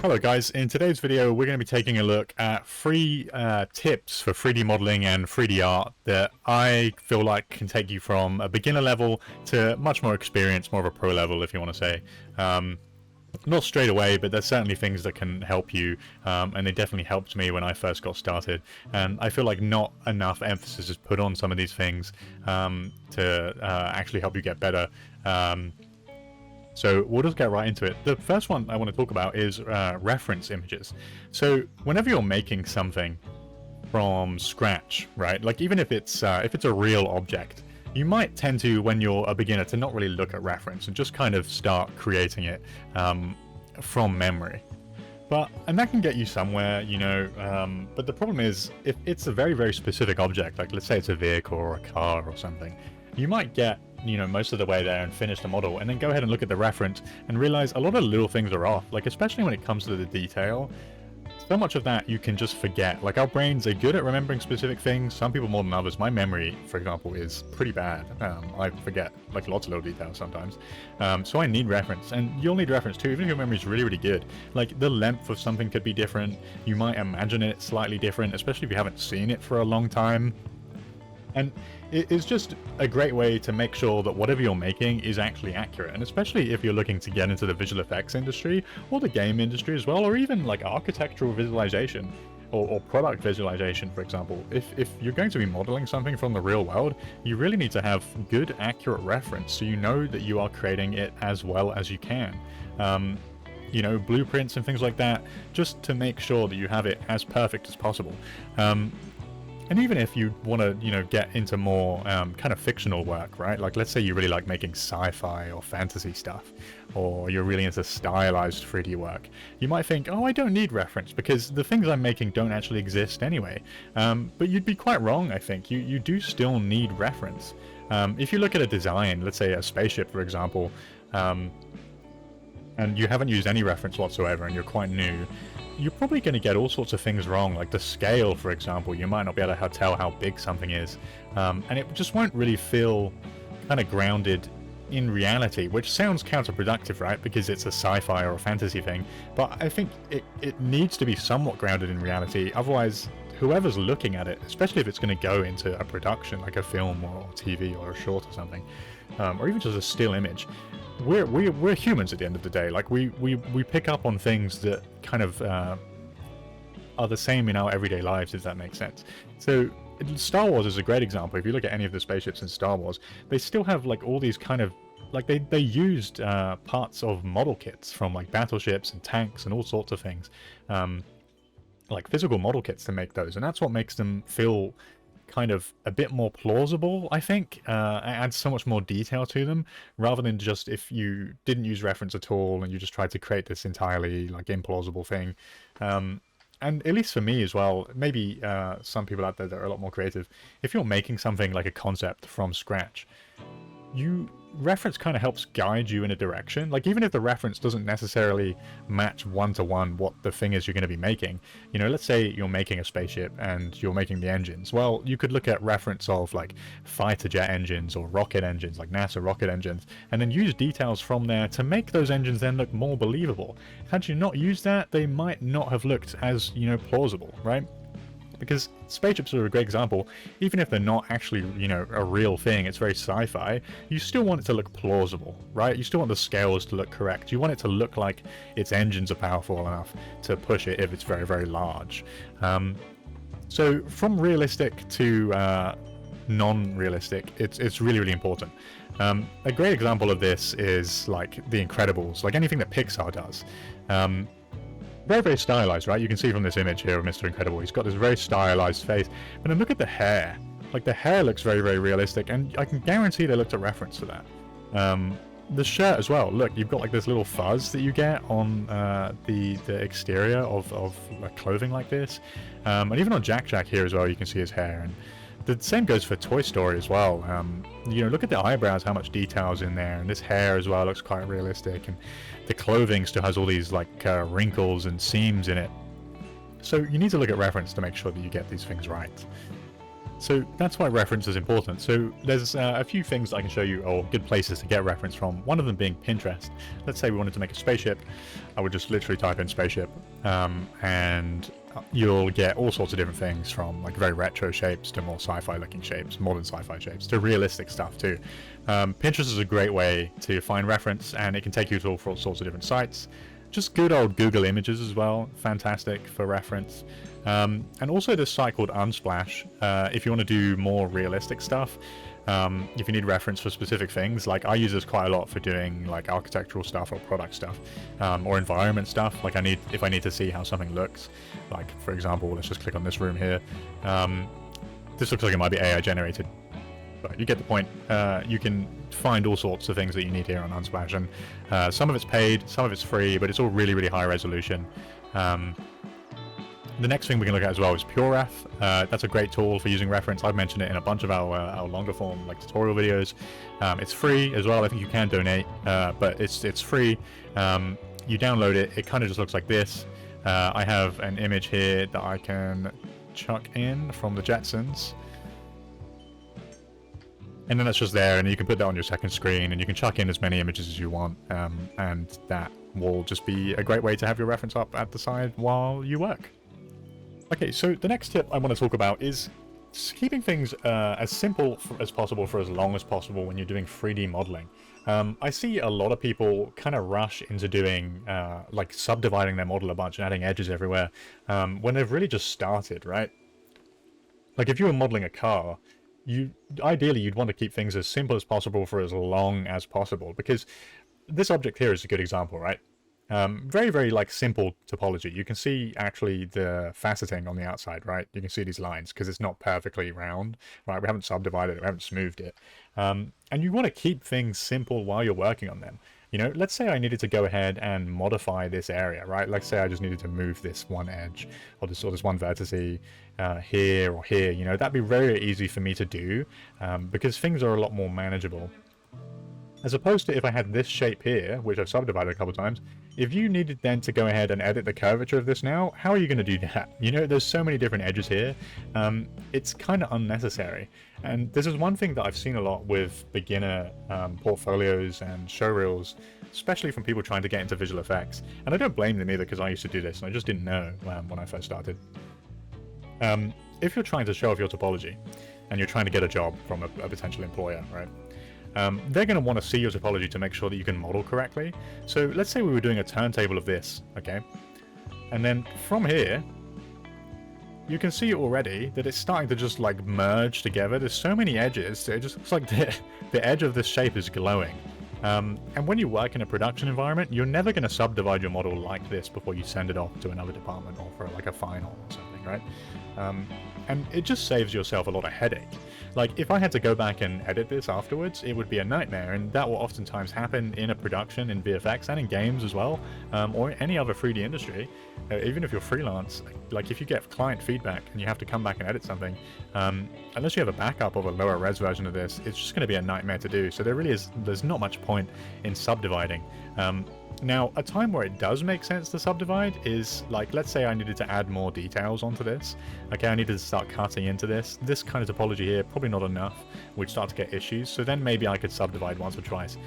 Hello guys, in today's video we're going to be taking a look at free tips for 3D modeling and 3D art that I feel like can take you from a beginner level to much more experience, more of a pro level if you want to say. Not straight away, but there's certainly things that can help you, and they definitely helped me when I first got started, and I feel like not enough emphasis is put on some of these things to actually help you get better. So we'll just get right into it. The first one I want to talk about is reference images. So whenever you're making something from scratch, right? Like even if it's a real object, you might tend to, when you're a beginner, to not really look at reference and just kind of start creating it from memory. And that can get you somewhere, you know. But the problem is, if it's a very, very specific object, like let's say it's a vehicle or a car or something, you might get, you know, most of the way there and finish the model and then go ahead and look at the reference and realize a lot of little things are off, like especially when it comes to the detail. So much of that you can just forget. Like our brains are good at remembering specific things, some people more than others. My memory, for example, is pretty bad. I forget like lots of little details sometimes. So I need reference, and you'll need reference too, even if your memory is really, really good. Like the length of something could be different, you might imagine it slightly different, especially if you haven't seen it for a long time. And it is just a great way to make sure that whatever you're making is actually accurate, and especially if you're looking to get into the visual effects industry or the game industry as well, or even like architectural visualization or product visualization, for example. If you're going to be modeling something from the real world, you really need to have good, accurate reference so you know that you are creating it as well as you can. You know, blueprints and things like that, just to make sure that you have it as perfect as possible. And even if you want to, you know, get into more kind of fictional work, right? Like let's say you really like making sci-fi or fantasy stuff, or you're really into stylized 3D work, you might think, oh, I don't need reference because the things I'm making don't actually exist anyway. But you'd be quite wrong, I think. You do still need reference. If you look at a design, let's say a spaceship, for example, and you haven't used any reference whatsoever and you're quite new, you're probably going to get all sorts of things wrong. Like the scale, for example, you might not be able to tell how big something is, and it just won't really feel kind of grounded in reality, which sounds counterproductive, right? Because it's a sci-fi or a fantasy thing, but I think it needs to be somewhat grounded in reality. Otherwise, whoever's looking at it, especially if it's going to go into a production like a film or TV or a short or something, or even just a still image, we're humans at the end of the day. Like we pick up on things that kind of are the same in our everyday lives, if that makes sense. So Star Wars is a great example. If you look at any of the spaceships in Star Wars, they still have like all these kind of, like they used parts of model kits from like battleships and tanks and all sorts of things, like physical model kits to make those, and that's what makes them feel kind of a bit more plausible, I think. It adds so much more detail to them, rather than just if you didn't use reference at all and you just tried to create this entirely like implausible thing. And at least for me as well, maybe some people out there that are a lot more creative, if you're making something like a concept from scratch, reference kind of helps guide you in a direction. Like even if the reference doesn't necessarily match one-to-one what the thing is you're going to be making, you know, let's say you're making a spaceship and you're making the engines. Well, you could look at reference of like fighter jet engines or rocket engines, like NASA rocket engines, and then use details from there to make those engines then look more believable. Had you not used that, they might not have looked as, you know, plausible, right? Because spaceships are a great example. Even if they're not actually, you know, a real thing, it's very sci-fi, you still want it to look plausible, right? You still want the scales to look correct. You want it to look like its engines are powerful enough to push it if it's very, very large. So from realistic to non-realistic, it's really, really important. A great example of this is like The Incredibles, like anything that Pixar does. Very, very stylized, right? You can see from this image here of Mr. Incredible, he's got this very stylized face. And then look at the hair. Like the hair looks very, very realistic, and I can guarantee they looked at reference to that. The shirt as well. Look, you've got like this little fuzz that you get on the exterior of clothing like this. And even on Jack Jack here as well, you can see his hair. And the same goes for Toy Story as well. You know, look at the eyebrows, how much detail's in there, and this hair as well looks quite realistic, and the clothing still has all these like wrinkles and seams in it. So you need to look at reference to make sure that you get these things right. So that's why reference is important. So there's a few things I can show you, or good places to get reference from. One of them being Pinterest. Let's say we wanted to make a spaceship. I would just literally type in spaceship, and you'll get all sorts of different things, from like very retro shapes to more sci-fi looking shapes, modern sci-fi shapes, to realistic stuff too. Pinterest is a great way to find reference, and it can take you to all sorts of different sites. Just good old Google Images as well, fantastic for reference. And also this site called Unsplash, if you want to do more realistic stuff, if you need reference for specific things. Like I use this quite a lot for doing like architectural stuff or product stuff, or environment stuff. Like if I need to see how something looks, like for example, let's just click on this room here. This looks like it might be AI generated, but you get the point. You can find all sorts of things that you need here on Unsplash, and some of it's paid, some of it's free, but it's all really, really high resolution. The next thing we can look at as well is PureRef. That's a great tool for using reference. I've mentioned it in a bunch of our longer form like tutorial videos. It's free as well. I think you can donate, but it's free. You download it. It kind of just looks like this. I have an image here that I can chuck in from the Jetsons. And then that's just there, and you can put that on your second screen, and you can chuck in as many images as you want, and that will just be a great way to have your reference up at the side while you work. Okay, so the next tip I want to talk about is keeping things as simple as possible for as long as possible when you're doing 3D modeling. I see a lot of people kind of rush into doing like subdividing their model a bunch and adding edges everywhere when they've really just started, right? Like if you were modeling a car, ideally you'd want to keep things as simple as possible for as long as possible, because this object here is a good example, right? Very, very like simple topology. You can see actually the faceting on the outside, right? You can see these lines because it's not perfectly round, right? We haven't subdivided it, we haven't smoothed it. And you want to keep things simple while you're working on them. You know, let's say I needed to go ahead and modify this area, right? Let's say I just needed to move this one edge or this one vertice here or here. You know, that'd be very easy for me to do because things are a lot more manageable. As opposed to if I had this shape here, which I've subdivided a couple times, if you needed then to go ahead and edit the curvature of this now, how are you going to do that? You know, there's so many different edges here. It's kind of unnecessary. And this is one thing that I've seen a lot with beginner portfolios and showreels, especially from people trying to get into visual effects. And I don't blame them either, because I used to do this and I just didn't know when I first started. If you're trying to show off your topology and you're trying to get a job from a potential employer, right? They're going to want to see your topology to make sure that you can model correctly. So let's say we were doing a turntable of this, okay? And then from here, you can see already that it's starting to just like merge together. There's so many edges, it just looks like the edge of this shape is glowing. And when you work in a production environment, you're never going to subdivide your model like this before you send it off to another department or for like a final or something, right? And it just saves yourself a lot of headache. Like if I had to go back and edit this afterwards, it would be a nightmare, and that will oftentimes happen in a production in VFX and in games as well, or any other 3D industry. Even if you're freelance, like if you get client feedback and you have to come back and edit something, unless you have a backup of a lower res version of this, it's just going to be a nightmare to do. So there's not much point in subdividing. Now, a time where it does make sense to subdivide is, like, let's say I needed to add more details onto this. Okay, I needed to start cutting into this. This kind of topology here, probably not enough. We'd start to get issues. So then maybe I could subdivide once or twice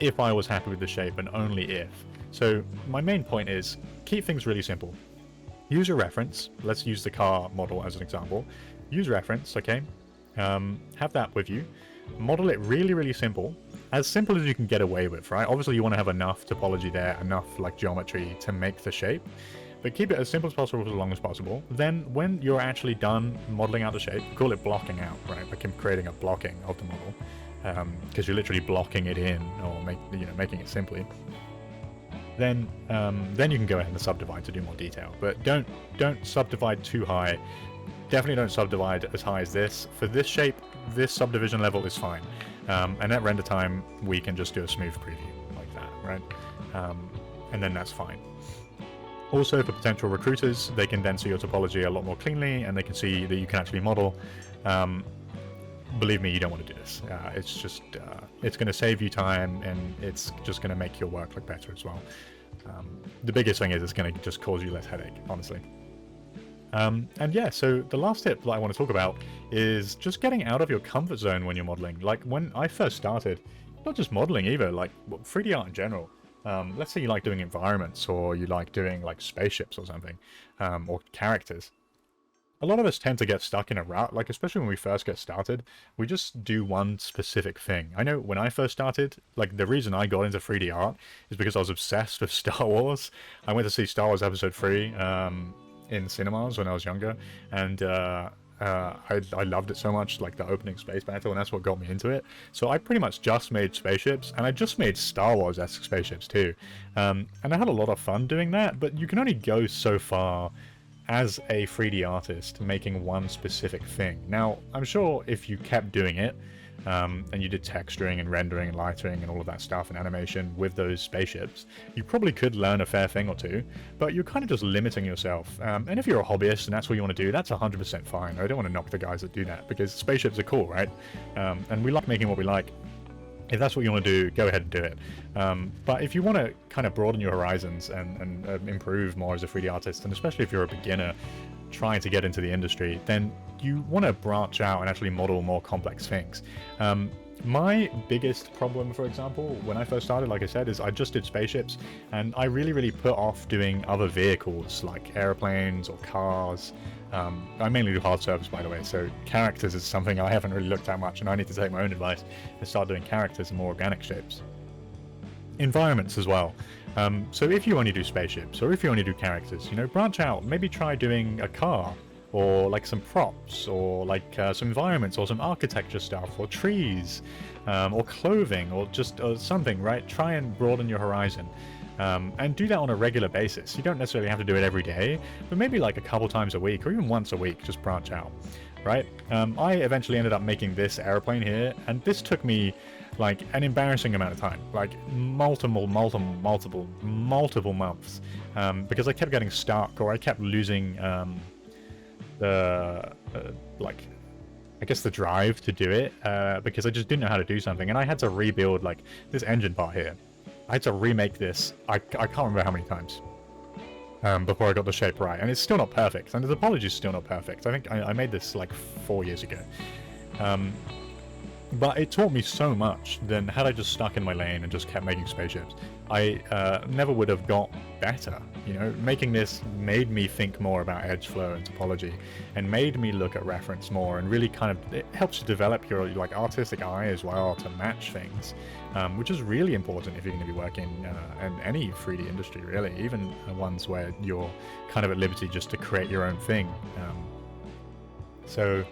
if I was happy with the shape, and only if. So my main point is keep things really simple. Use your reference. Let's use the car model as an example. Use reference, okay? Have that with you. Model it really, really simple. As simple as you can get away with, right? Obviously you want to have enough topology there, enough like geometry to make the shape, but keep it as simple as possible for as long as possible. Then when you're actually done modeling out the shape, call it blocking out, right? Like creating a blocking of the model, because you're literally blocking it in, or making it simply. Then you can go ahead and subdivide to do more detail, but don't subdivide too high. Definitely don't subdivide as high as this. For this shape, this subdivision level is fine. And at render time, we can just do a smooth preview like that, right? And then that's fine. Also, for potential recruiters, they can then see your topology a lot more cleanly, and they can see that you can actually model. Believe me, you don't want to do this. It's just, it's going to save you time, and it's just going to make your work look better as well. The biggest thing is it's going to just cause you less headache, honestly. And yeah, so the last tip that I want to talk about is just getting out of your comfort zone when you're modeling. Like when I first started, not just modeling either, like 3D art in general. Let's say you like doing environments, or you like doing like spaceships or something, or characters. A lot of us tend to get stuck in a rut, like especially when we first get started, we just do one specific thing. I know when I first started, like the reason I got into 3D art is because I was obsessed with Star Wars. I went to see Star Wars Episode 3 in cinemas when I was younger, and I loved it so much, like the opening space battle, and that's what got me into it. So I pretty much just made spaceships, and I just made Star Wars-esque spaceships too. And I had a lot of fun doing that, but you can only go so far as a 3D artist making one specific thing. Now, I'm sure if you kept doing it, and you did texturing and rendering and lightering and all of that stuff and animation with those spaceships, you probably could learn a fair thing or two, but you're kind of just limiting yourself. And if you're a hobbyist and that's what you want to do, that's 100% fine. I don't want to knock the guys that do that, because spaceships are cool, right? And we like making what we like. If that's what you want to do, go ahead and do it. But if you want to kind of broaden your horizons and improve more as a 3D artist, and especially if you're a beginner trying to get into the industry, then you want to branch out and actually model more complex things. My biggest problem, for example, when I first started, like I said, is I just did spaceships, and I really put off doing other vehicles like airplanes or cars. I mainly do hard surface, by the way, so characters is something I haven't really looked at much, and I need to take my own advice and start doing characters in more organic shapes. Environments as well. So if you only do spaceships, or if you only do characters, you know, branch out. Maybe try doing a car, or like some props, or like some environments, or some architecture stuff, or trees, or clothing, or just something, right? Try and broaden your horizon. And do that on a regular basis. You don't necessarily have to do it every day, but maybe like a couple times a week, or even once a week, just branch out, right? I eventually ended up making this airplane here, and this took me like an embarrassing amount of time, like multiple months, because I kept getting stuck, or I kept losing the like, I guess the drive to do it, because I just didn't know how to do something, and I had to rebuild like this engine part here. I had to remake this, I can't remember how many times, before I got the shape right, and it's still not perfect, and the topology is still not perfect. I think I made this like 4 years ago. But it taught me so much. Then had I just stuck in my lane and just kept making spaceships, I never would have got better. You know, making this made me think more about edge flow and topology, and made me look at reference more, and really kind of, it helps you develop your like artistic eye as well to match things, which is really important if you're going to be working in any 3D industry, really, even ones where you're kind of at liberty just to create your own thing. So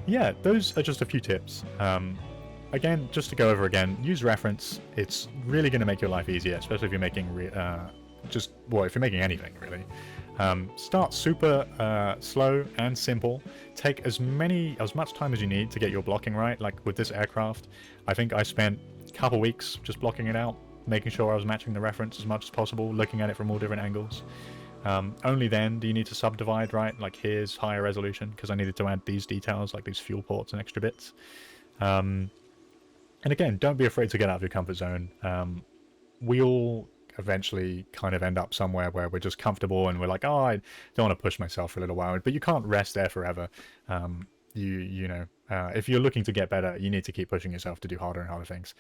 yeah, those are just a few tips. Again, just to go over again, use reference. It's really going to make your life easier, especially if you're making if you're making anything, really. Start super slow and simple. Take as much time as you need to get your blocking right. Like with this aircraft, I think I spent a couple weeks just blocking it out, making sure I was matching the reference as much as possible, looking at it from all different angles. Only then do you need to subdivide, right? Like here's higher resolution, because I needed to add these details, like these fuel ports and extra bits. And again, don't be afraid to get out of your comfort zone. We all eventually kind of end up somewhere where we're just comfortable and we're like, oh, I don't want to push myself for a little while, but you can't rest there forever. If you're looking to get better, you need to keep pushing yourself to do harder and harder things.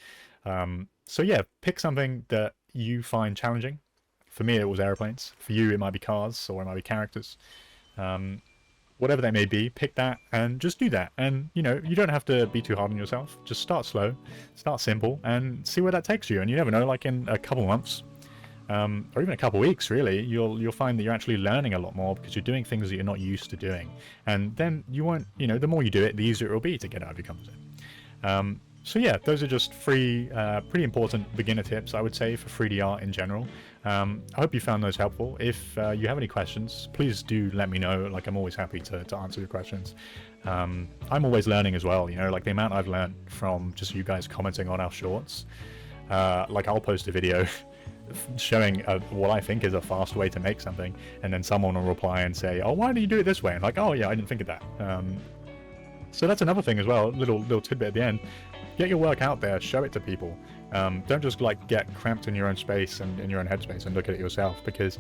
So yeah, pick something that you find challenging. For me, it was airplanes. For you, it might be cars, or it might be characters. Whatever they may be, pick that and just do that. And, you know, you don't have to be too hard on yourself. Just start slow, start simple, and see where that takes you. And you never know, like in a couple months, or even a couple weeks, really, you'll find that you're actually learning a lot more, because you're doing things that you're not used to doing. And then you won't, you know, the more you do it, the easier it will be to get out of your comfort zone. So yeah, those are just three pretty important beginner tips, I would say, for 3D art in general. I hope you found those helpful. If you have any questions, please do let me know. Like, I'm always happy to answer your questions. I'm always learning as well, you know, like the amount I've learned from just you guys commenting on our shorts. Like, I'll post a video showing what I think is a fast way to make something, and then someone will reply and say, oh, why do you do it this way? And like, oh yeah, I didn't think of that. So that's another thing as well, little tidbit at the end. Get your work out there, show it to people. Don't just like get cramped in your own space and in your own headspace and look at it yourself, because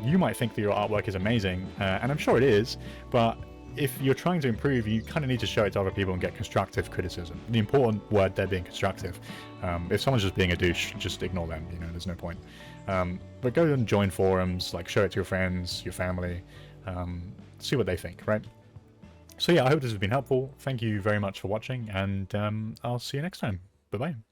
you might think that your artwork is amazing, and I'm sure it is, but if you're trying to improve, you kind of need to show it to other people and get constructive criticism. The important word there being constructive. If someone's just being a douche, just ignore them, you know, there's no point. But go and join forums, like show it to your friends, your family, see what they think, right? So yeah, I hope this has been helpful. Thank you very much for watching, and I'll see you next time. Bye-bye.